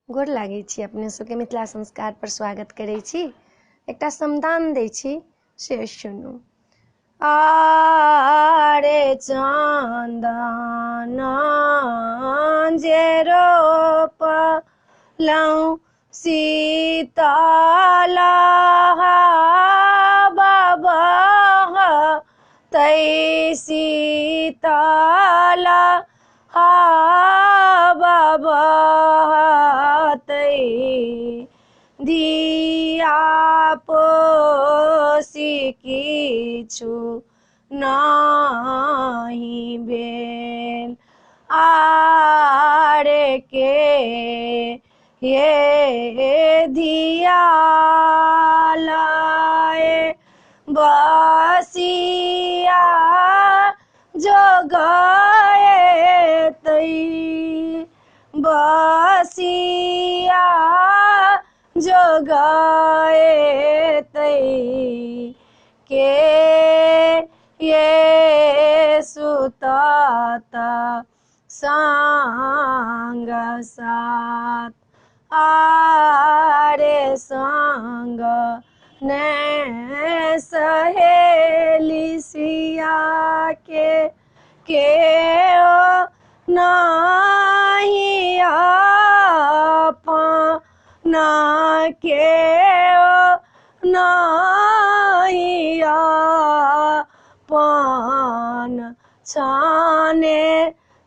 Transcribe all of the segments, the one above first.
गोर लागै छी अपने सबके मिथिला संस्कार पर स्वागत करै छी। एकटा समदान दै छी से सुनू। आरे चंदन जे रोपलौं शीतल हवा तै शीतल हवा बहतै धिया पोसी किछु नहि भेल। आरे के ये धिया लाए बसिया जोगएतै बसिया जोगएतै के ये सुतत संग साथ आरे संग ने सहेली सिया के ओ नाही अपना के ओ नाही अपन छाने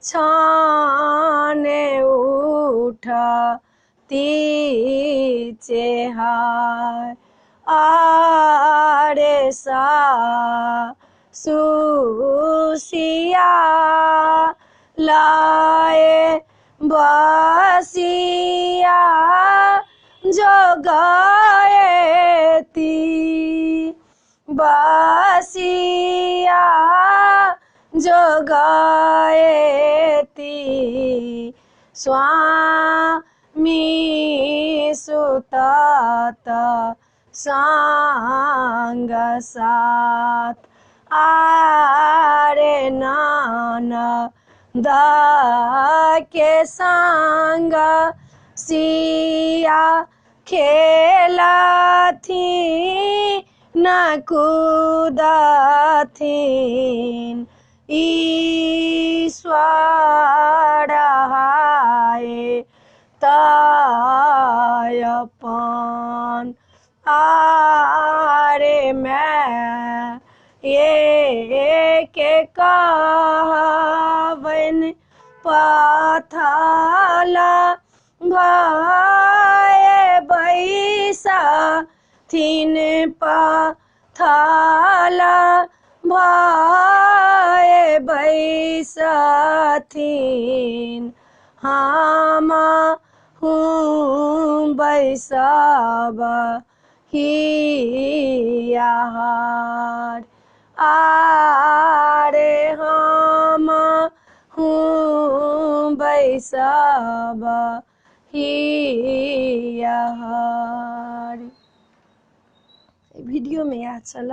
छाने उठती चेहाय। आरे सासुसिया लाए बसिया जोगएती बसिया जोगएती स्वामी सुतत संग साथ आरे ननद के संग सिया खेलथिन कूदथिन ईश्वर हाय ताय अपन। आरे मैं ये के कहबन पथल भये बैसथिन पथल भये बैसथिन हमहु बैसब हियार। आरे हमहु बैसब हियार। वीडियो में इएह छल।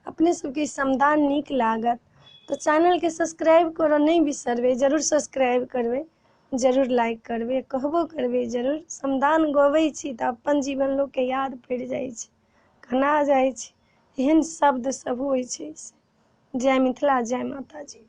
अपने सबके समदान नीक लागत तो चैनल के सब्सक्राइब करऽ नहीं बिसरबै, जरूर सब्सक्राइब करबै, जरूर लाइक करबै, कहबो करबै जरूर। समदान गबै छी तऽ अपन जीवन लोक के याद पड़ि जाइ छै, कना जाइ छै, एहन शब्द सब होइ छै। जय मिथिला, जय माता जी।